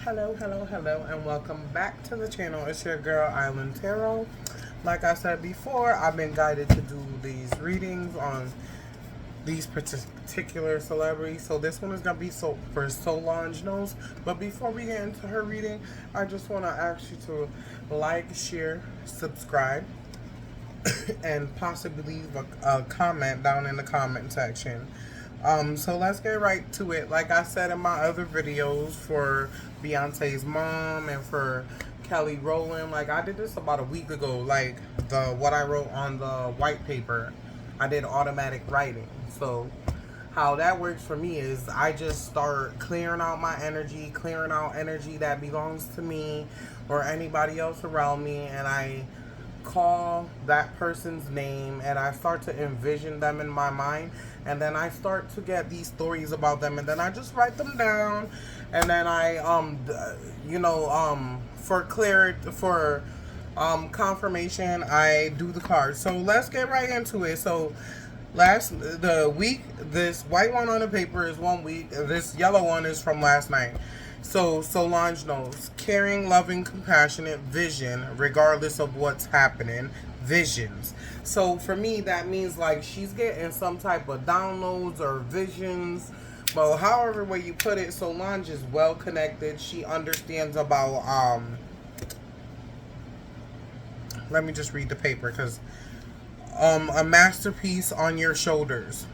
Hello, and welcome back to the channel. It's your girl, Island Tarot. Like I said before, I've been guided to do these readings on these particular celebrities. So this one is going to be for Solange Use. But before we get into her reading, I just want to ask you to like, share, subscribe, and possibly leave a comment down in the comment section. So let's get right to it. Like I said in my other videos for Beyonce's mom and for Kelly Rowland, like I did this about a week ago. Like what I wrote on the white paper, I did automatic writing. So how that works for me is I just start clearing out my energy, clearing out energy that belongs to me or anybody else around me, and I call that person's name and I start to envision them in my mind, and then I start to get these stories about them, and then I just write them down, and then I for clarity, for confirmation, I do the cards. So let's get right into it. So the week, this white one on the paper is 1 week, this yellow one is from last night. So Solange knows caring, loving, compassionate, vision, regardless of what's happening, visions. So for me, that means like she's getting some type of downloads or visions. Well, however way you put it, Solange is well connected. She understands about let me just read the paper, because a masterpiece on your shoulders,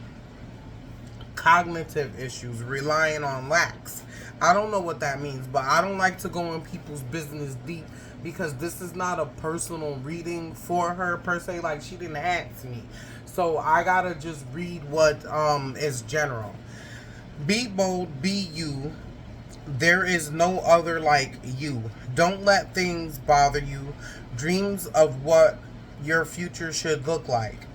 cognitive issues, relying on lacks. I don't know what that means, but I don't like to go in people's business deep because this is not a personal reading for her per se. Like, she didn't ask me, so I gotta just read what is general. Be bold, be you. There is no other like you. Don't let things bother you. Dreams of what your future should look like.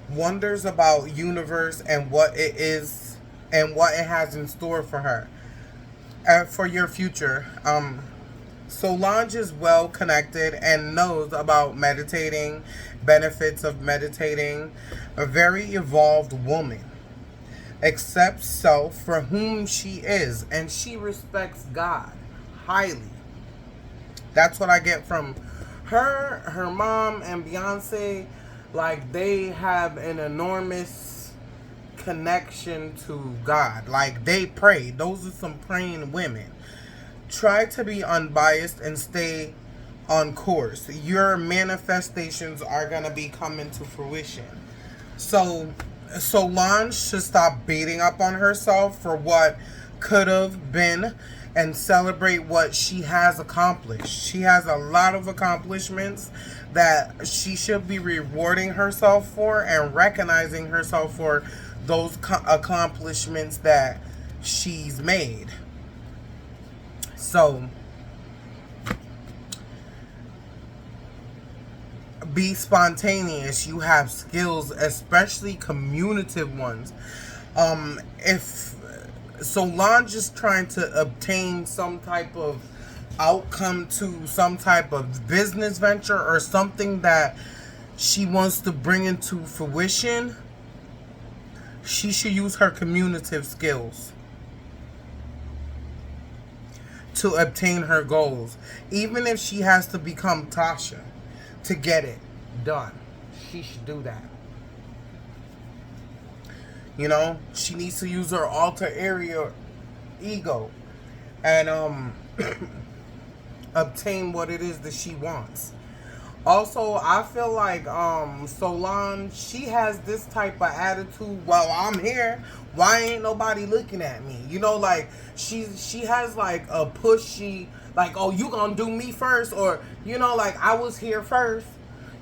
Wonders about universe and what it is and what it has in store for her. For your future. Solange is well connected and knows about meditating, benefits of meditating. A very evolved woman. Accepts self for whom she is, and she respects God highly. That's what I get from her mom and Beyonce. Like, they have an enormous connection to God. Like, they pray. Those are some praying women. Try to be unbiased and stay on course. Your manifestations are going to be coming to fruition. So Solange should stop beating up on herself for what could have been and celebrate what she has accomplished. She has a lot of accomplishments that she should be rewarding herself for and recognizing herself for those accomplishments that she's made. So be spontaneous. You have skills, especially communicative ones. If Solange is trying to obtain some type of outcome to some type of business venture or something that she wants to bring into fruition, she should use her communicative skills to obtain her goals. Even if she has to become Tasha to get it done, she should do that. You know, she needs to use her alter ego and obtain what it is that she wants. Also, I feel like Solange, she has this type of attitude. Well, I'm here. Why ain't nobody looking at me? You know, like she has like a pushy, like, oh, you gonna do me first, or you know, like I was here first.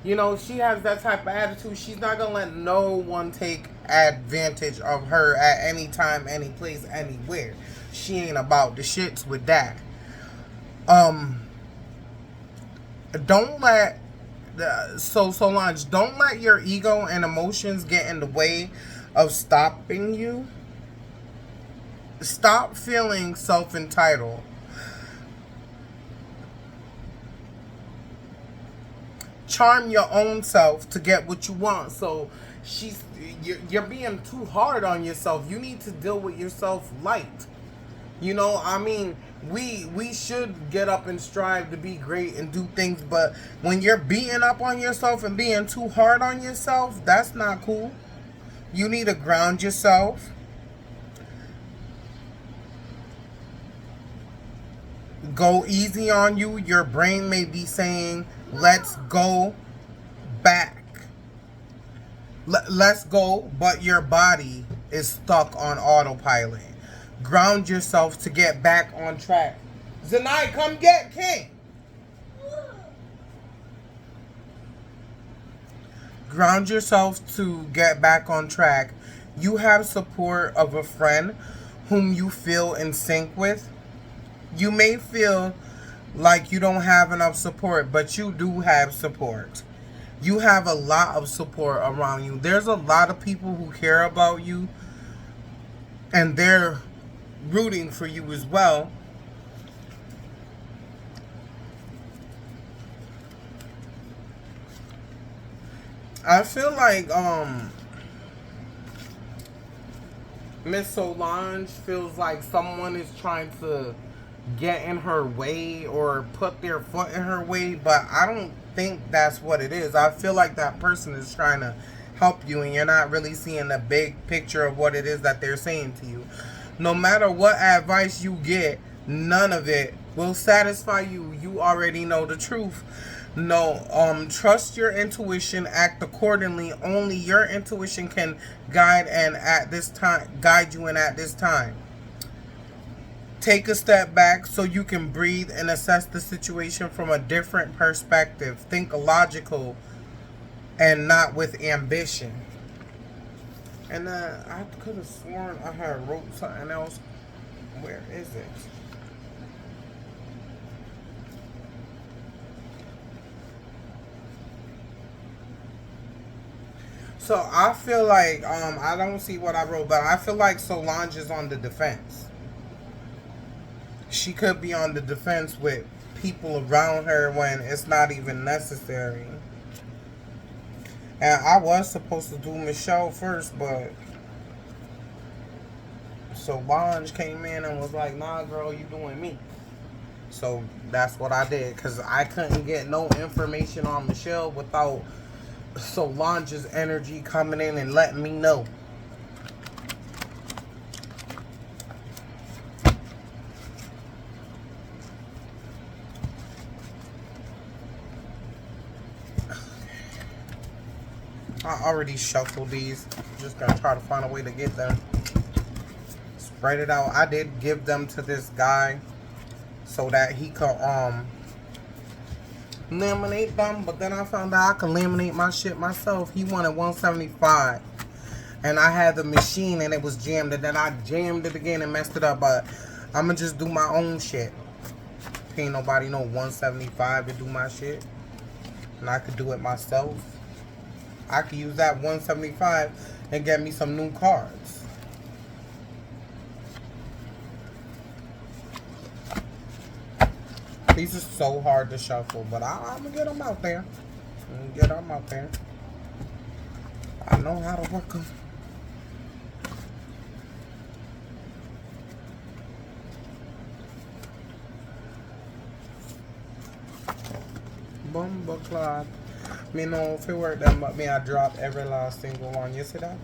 You know, she has that type of attitude. She's not gonna let no one take advantage of her at any time, any place, anywhere. She ain't about the shits with that. Don't let Solange, don't let your ego and emotions get in the way of stopping you. Stop feeling self-entitled. Charm your own self to get what you want. So you're being too hard on yourself. You need to deal with yourself light. You know, I mean, we should get up and strive to be great and do things, but when you're beating up on yourself and being too hard on yourself, that's not cool. You need to ground yourself. Go easy on you. Your brain may be saying, let's go back. Let's go, but your body is stuck on autopilot. Ground yourself to get back on track. Zanai, come get King. Ground yourself to get back on track. You have support of a friend whom you feel in sync with. You may feel like you don't have enough support, but you do have support. You have a lot of support around you. There's a lot of people who care about you, and they're rooting for you as well. I feel like Miss Solange feels like someone is trying to get in her way or put their foot in her way, but I don't think that's what it is. I feel like that person is trying to help you and you're not really seeing the big picture of what it is that they're saying to you. No matter what advice you get, none of it will satisfy you. You already know the truth. No, trust your intuition, act accordingly. Only your intuition can guide you and at this time. Take a step back so you can breathe and assess the situation from a different perspective. Think logical and not with ambition. And I could have sworn I had wrote something else. Where is it? So I feel like I don't see what I wrote, but I feel like Solange is on the defense. She could be on the defense with people around her when it's not even necessary. And I was supposed to do Michelle first, but Solange came in and was like, nah, girl, you doing me. So that's what I did, because I couldn't get no information on Michelle without Solange's energy coming in and letting me know. I already shuffled these. Just gonna try to find a way to get them. Spread it out. I did give them to this guy so that he could laminate them, but then I found out I can laminate my shit myself. He wanted 175 and I had the machine and it was jammed, and then I jammed it again and messed it up. But I'm gonna just do my own shit. Ain't nobody no 175 to do my shit, and I could do it myself. I could use that 175 and get me some new cards. These are so hard to shuffle, but I'm going to get them out there. I know how to work them. Bumble clock. Me know if it worked that much, me I dropped every last single one. You see that?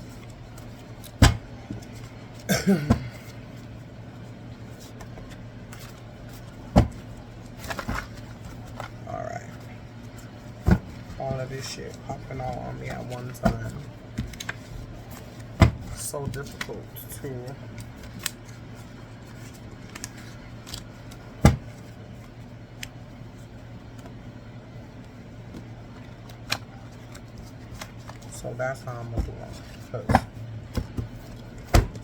Alright. All of this shit popping out on me at one time. So difficult to... So that's how I'm gonna do it. Cause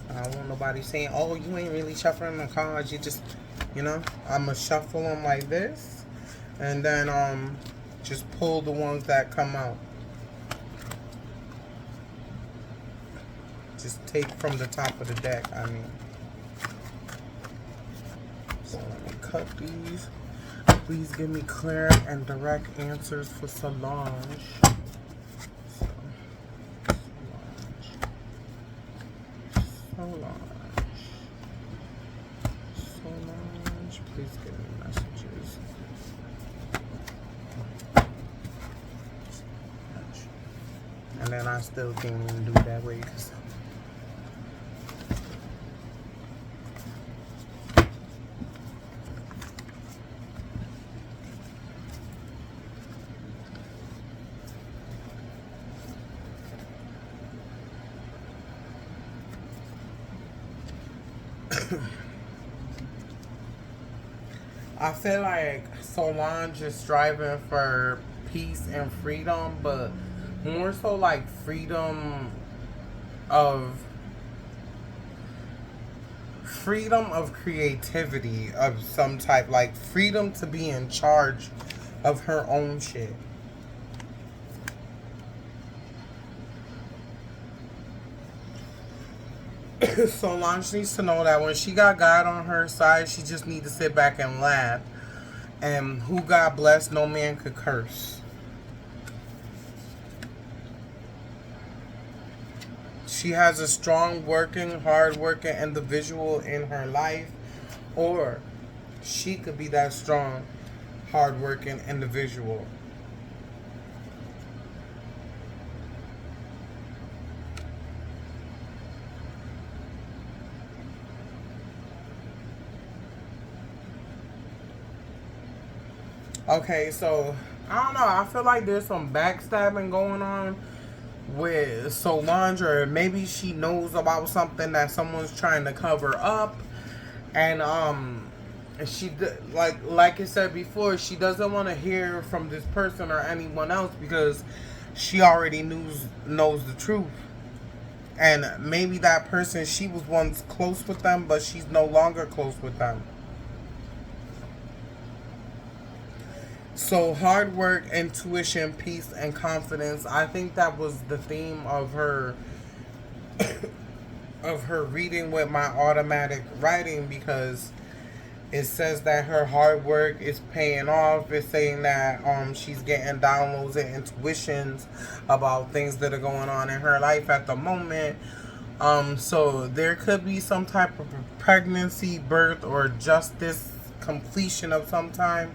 I don't want nobody saying, "Oh, you ain't really shuffling the cards. You just, you know." I'm gonna shuffle them like this, and then just pull the ones that come out. Just take from the top of the deck. I mean. So let me cut these. Please give me clear and direct answers for Solange. I still can't even do that way. I feel like Solange is striving for peace and freedom, but more so like of freedom of creativity of some type, like freedom to be in charge of her own shit. Solange needs to know that when she got God on her side, she just need to sit back and laugh. And who God bless, no man could curse. She has a strong working, hard working individual in her life, or she could be that strong, hard working individual. Okay, so I don't know. I feel like there's some backstabbing going on with Solange, or maybe she knows about something that someone's trying to cover up, and she like I said before, she doesn't want to hear from this person or anyone else because she already knows the truth. And maybe that person, she was once close with them, but she's no longer close with them. So hard work, intuition, peace, and confidence. I think that was the theme of her of her reading with my automatic writing, because it says that her hard work is paying off. It's saying that she's getting downloads and intuitions about things that are going on in her life at the moment. So there could be some type of pregnancy, birth, or justice completion of some time.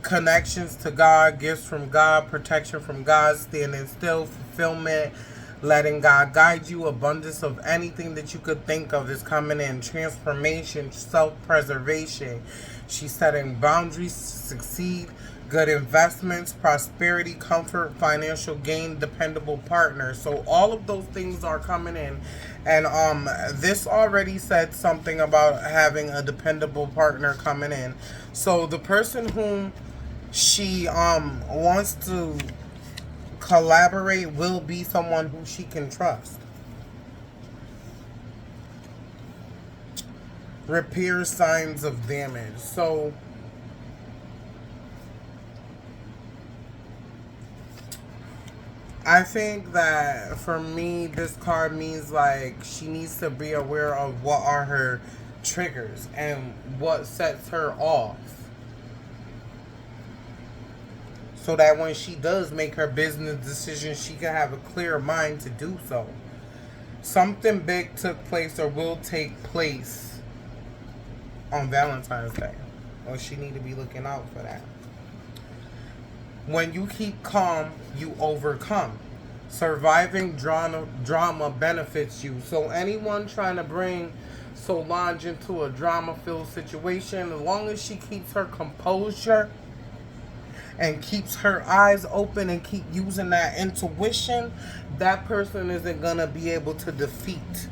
Connections to God, gifts from God, protection from God, standing still, fulfillment, letting God guide you, abundance of anything that you could think of is coming in, transformation, self-preservation. She's setting boundaries to succeed, good investments, prosperity, comfort, financial gain, dependable partners. So all of those things are coming in. And this already said something about having a dependable partner coming in. So the person whom she wants to collaborate will be someone who she can trust. Repair signs of damage. So I think that for me, this card means like she needs to be aware of what are her triggers and what sets her off, so that when she does make her business decisions, she can have a clear mind to do so. Something big took place or will take place on Valentine's Day, or she need to be looking out for that. When you keep calm, you overcome. Surviving drama benefits you. So anyone trying to bring Solange into a drama-filled situation, as long as she keeps her composure and keeps her eyes open and keep using that intuition, that person isn't going to be able to defeat.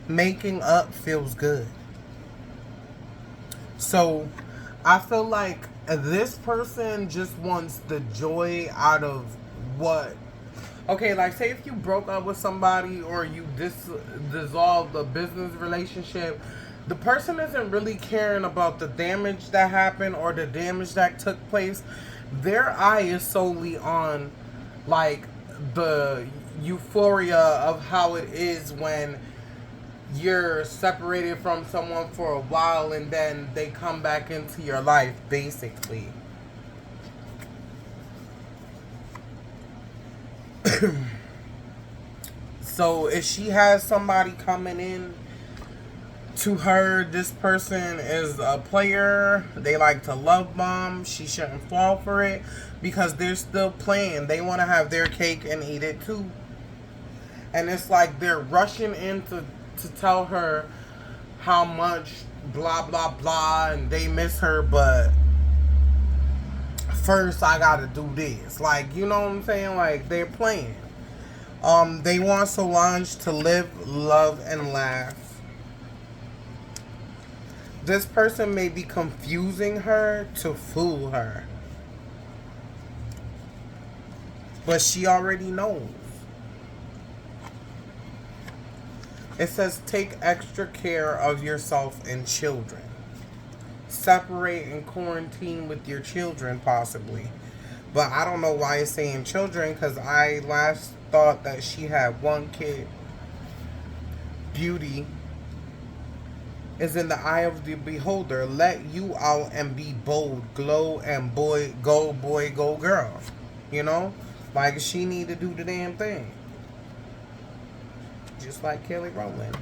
Making up feels good. So I feel like this person just wants the joy out of what. Okay, like say if you broke up with somebody or you dissolved a business relationship, the person isn't really caring about the damage that happened or the damage that took place. Their eye is solely on like the euphoria of how it is when you're separated from someone for a while and then they come back into your life, basically. So if she has somebody coming in To her, this person is a player. They like to love bomb. She shouldn't fall for it because they're still playing. They want to have their cake and eat it too. And it's like they're rushing in to tell her how much blah blah blah and they miss her, but first I gotta do this. Like, you know what I'm saying? Like, they're playing. They want Solange to live, love, and laugh. This person may be confusing her to fool her. But she already knows. It says take extra care of yourself and children. Separate and quarantine with your children possibly. But I don't know why it's saying children because I last thought that she had one kid. Beauty is in the eye of the beholder. Let you out and be bold. Glow and boy, go girl. You know? Like she need to do the damn thing. Just like Kelly Rowland.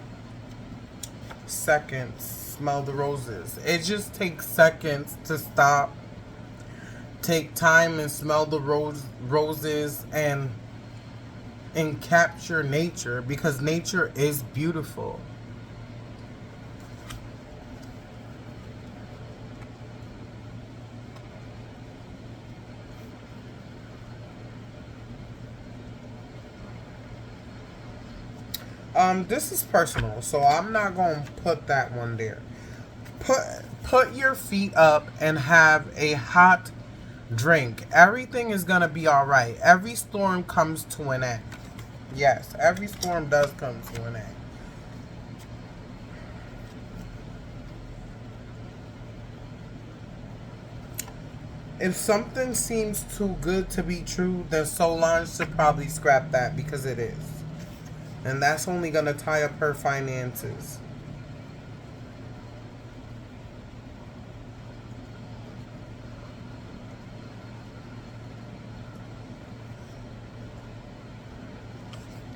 Seconds. Smell the roses. It just takes seconds to stop. Take time and smell the roses and capture nature because nature is beautiful. This is personal, so I'm not going to put that one there. Put your feet up and have a hot drink. Everything is going to be all right. Every storm comes to an end. Yes, every storm does come to an end. If something seems too good to be true, then Solange should probably scrap that because it is. And that's only going to tie up her finances.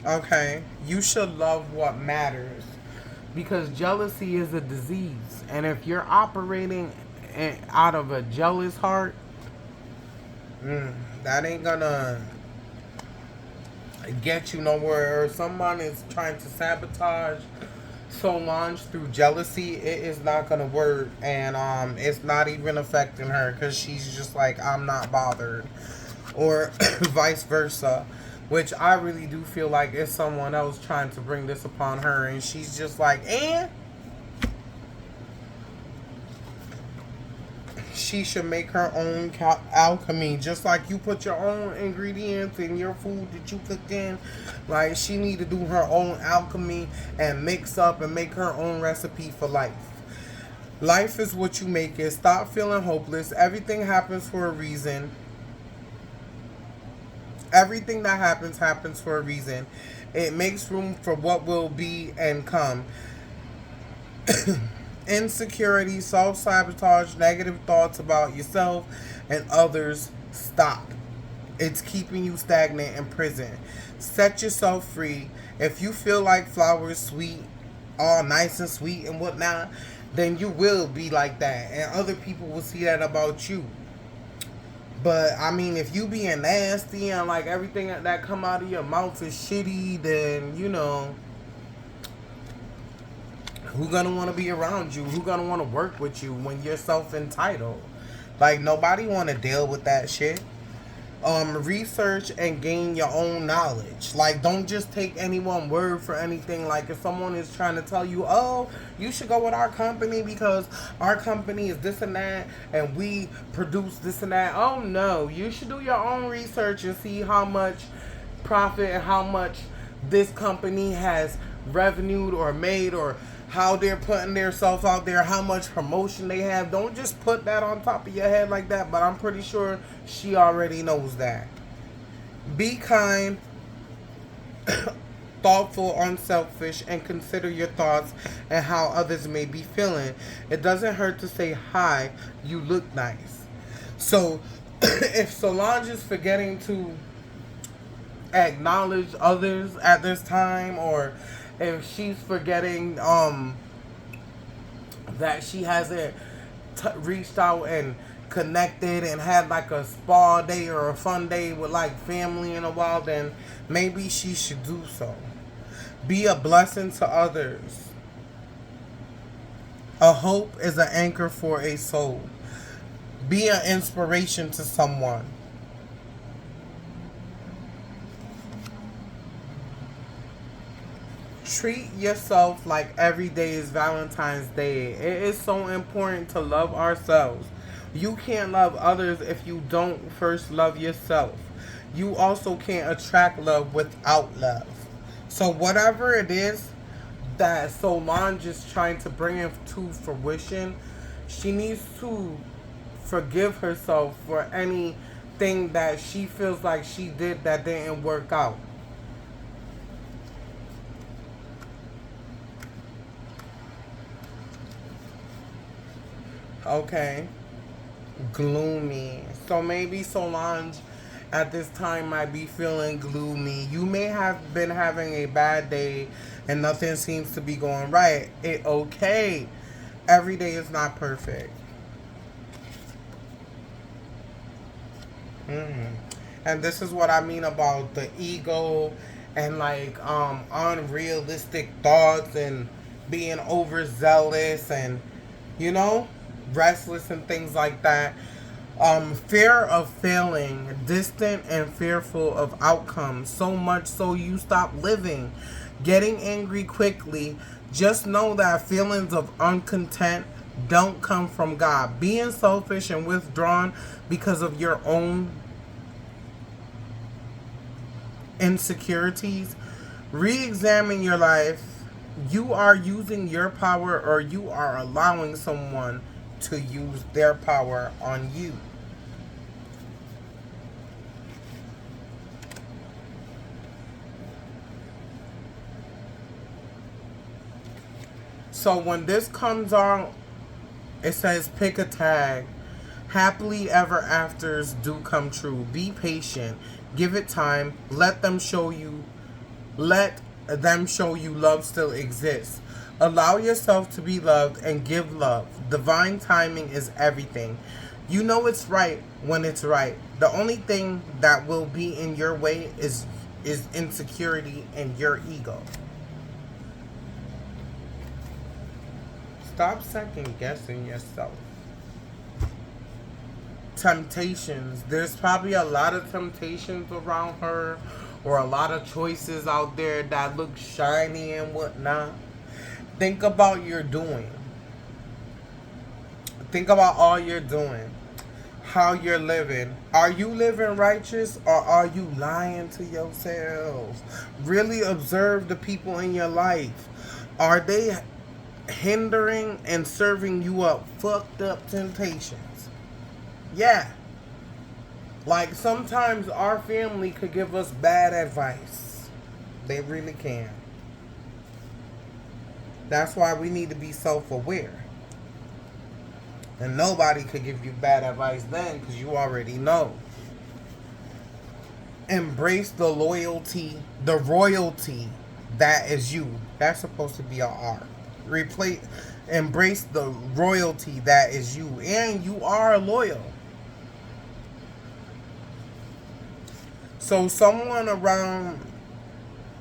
Okay, you should love what matters. Because jealousy is a disease. And if you're operating out of a jealous heart, that ain't gonna get you nowhere. Or someone is trying to sabotage Solange through jealousy, it is not gonna work. And it's not even affecting her because she's just like, I'm not bothered. Or vice versa. Which I really do feel like it's someone else trying to bring this upon her. And she's just like, she should make her own alchemy. Just like you put your own ingredients in your food that you cook in. Like, she need to do her own alchemy and mix up and make her own recipe for life. Life is what you make it. Stop feeling hopeless. Everything happens for a reason. Everything that happens for a reason. It makes room for what will be and come. Insecurity, self-sabotage, negative thoughts about yourself and others, stop. It's keeping you stagnant in prison. Set yourself free. If you feel like flowers sweet, all nice and sweet and whatnot, then you will be like that. And other people will see that about you. But, I mean, if you being nasty and, like, everything that come out of your mouth is shitty, then, you know, who gonna want to be around you? Who gonna want to work with you when you're self-entitled? Like, nobody want to deal with that shit. Research and gain your own knowledge. Like, don't just take anyone's word for anything. Like, if someone is trying to tell you, oh, you should go with our company because our company is this and that and we produce this and that. Oh, no. You should do your own research and see how much profit and how much this company has revenued or made, or how they're putting themselves out there, how much promotion they have. Don't just put that on top of your head like that, but I'm pretty sure she already knows that. Be kind, thoughtful, unselfish, and consider your thoughts and how others may be feeling. It doesn't hurt to say, hi, you look nice. So, if Solange is forgetting to acknowledge others at this time, or if she's forgetting that she hasn't reached out and connected and had like a spa day or a fun day with like family in a while, then maybe she should do so. Be a blessing to others. A hope is an anchor for a soul. Be an inspiration to someone. Treat yourself like every day is Valentine's Day. It is so important to love ourselves. You can't love others if you don't first love yourself. You also can't attract love without love. So whatever it is that Solange is trying to bring into fruition, she needs to forgive herself for anything that she feels like she did that didn't work out. Okay. Gloomy. So maybe Solange at this time might be feeling gloomy. You may have been having a bad day and nothing seems to be going right. It okay. Every day is not perfect. And this is what I mean about the ego and like unrealistic thoughts and being overzealous and you know restless and things like that. Fear of failing, distant and fearful of outcomes, so much so you stop living, getting angry quickly. Just know that feelings of uncontent don't come from God. Being selfish and withdrawn because of your own insecurities. Re-examine your life. You are using your power or you are allowing someone to use their power on you. So when this comes out, it says pick a tag. Happily ever afters do come true. Be patient. Give it time. Let them show you love still exists. Allow yourself to be loved and give love. Divine timing is everything. You know it's right when it's right. The only thing that will be in your way is insecurity and your ego. Stop second guessing yourself. Temptations. There's probably a lot of temptations around her or a lot of choices out there that look shiny and whatnot. Think about your doing. Think about all you're doing. How you're living. Are you living righteous or are you lying to yourself? Really observe the people in your life. Are they hindering and serving you up fucked up temptations? Yeah. Like sometimes our family could give us bad advice. They really can. That's why we need to be self-aware. And nobody could give you bad advice then because you already know. Embrace the loyalty, the royalty that is you. That's supposed to be a R. Embrace the royalty that is you. And you are loyal. So someone around,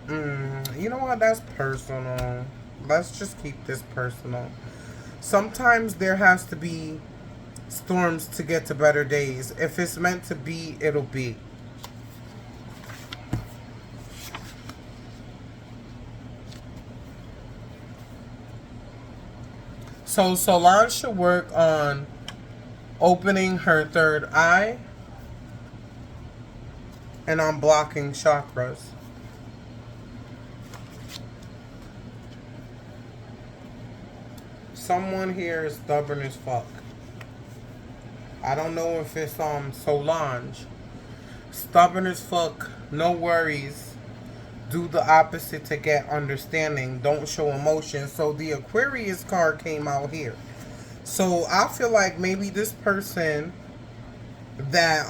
you know what, that's personal. Let's just keep this personal. Sometimes there has to be storms to get to better days. If it's meant to be, it'll be. So Solange should work on opening her third eye and on blocking chakras. Someone here is stubborn as fuck. I don't know if it's Solange. Stubborn as fuck, no worries. Do the opposite to get understanding. Don't show emotion. So the Aquarius card came out here. So I feel like maybe this person that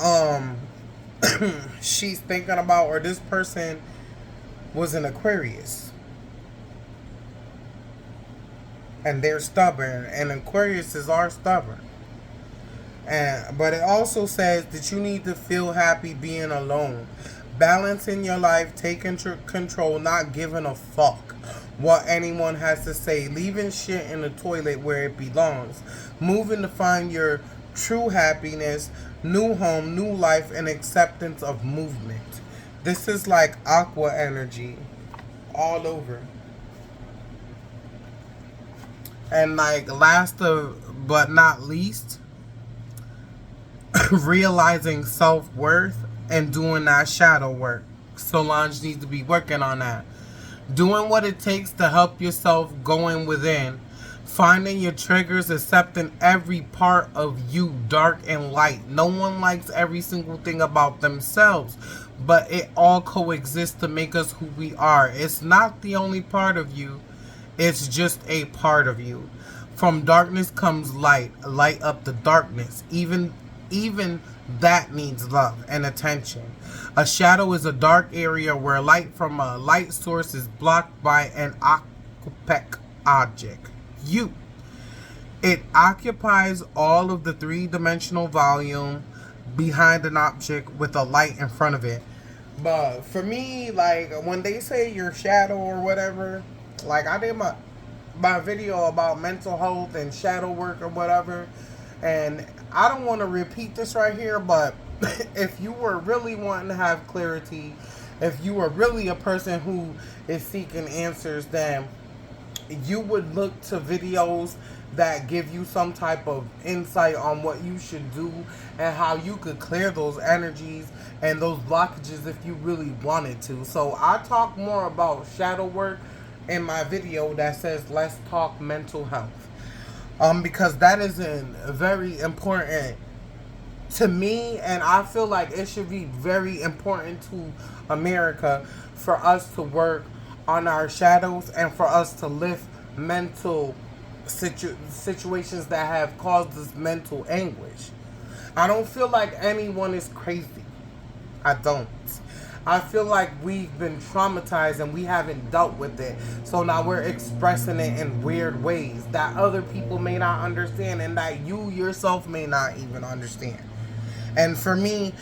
she's thinking about, or this person was an Aquarius. and they're stubborn, and Aquariuses are stubborn. But it also says that you need to feel happy being alone, balancing your life, taking control, not giving a fuck what anyone has to say, leaving shit in the toilet where it belongs, moving to find your true happiness, new home, new life, and acceptance of movement. This is like aqua energy all over. And like last but not least, realizing self-worth and doing that shadow work. Solange needs to be working on that. Doing what it takes to help yourself going within. Finding your triggers, accepting every part of you, dark and light. No one likes every single thing about themselves, but it all coexists to make us who we are. It's not the only part of you. It's just a part of you. From darkness comes light. Light up the darkness. Even that needs love and attention. A shadow is a dark area where light from a light source is blocked by an opaque object. You. It occupies all of the three-dimensional volume behind an object with a light in front of it. But for me, like when they say your shadow or whatever, like I did my video about mental health and shadow work or whatever, and I don't want to repeat this right here, but if you were really wanting to have clarity, if you were really a person who is seeking answers, then you would look to videos that give you some type of insight on what you should do and how you could clear those energies and those blockages if you really wanted to. So I talk more about shadow work in my video that says let's talk mental health. Because that is very important to me, and I feel like it should be very important to America for us to work on our shadows and for us to lift mental situations that have caused us mental anguish. I don't feel like anyone is crazy. I don't. I feel like we've been traumatized and we haven't dealt with it. So now we're expressing it in weird ways that other people may not understand and that you yourself may not even understand. And for me,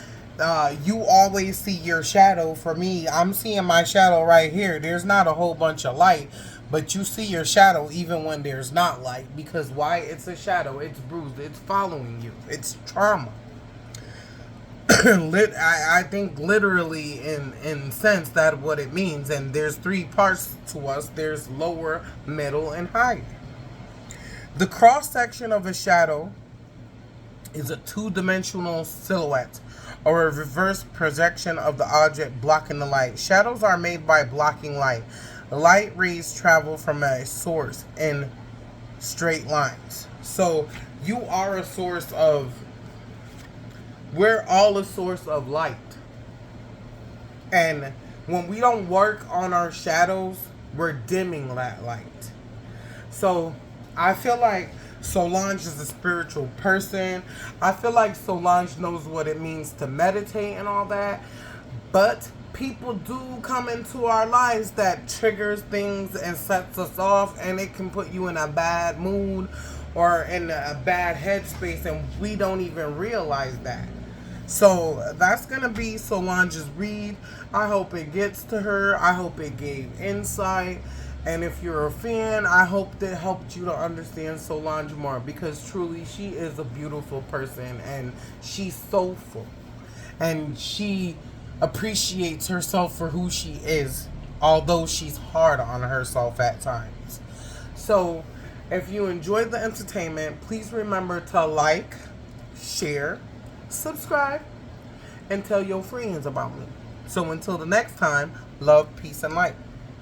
you always see your shadow. For me, I'm seeing my shadow right here. There's not a whole bunch of light, but you see your shadow even when there's not light. Because why? It's a shadow. It's bruised. It's following you. It's trauma. I think literally in sense that what it means. And there's three parts to us. There's lower, middle, and higher. The cross section of a shadow is a two-dimensional silhouette or a reverse projection of the object blocking the light. Shadows are made by blocking light. Light rays travel from a source in straight lines. So you are a source of, we're all a source of light. And when we don't work on our shadows, we're dimming that light. So I feel like Solange is a spiritual person. I feel like Solange knows what it means to meditate and all that. But people do come into our lives that triggers things and sets us off, and it can put you in a bad mood or in a bad headspace, and we don't even realize that. So that's going to be Solange's read. I hope it gets to her. I hope it gave insight. And if you're a fan, I hope that helped you to understand Solange more, because truly she is a beautiful person and she's soulful. And she appreciates herself for who she is, although she's hard on herself at times. So if you enjoyed the entertainment, please remember to like, share, subscribe, and tell your friends about me. So until the next time, love, peace, and light.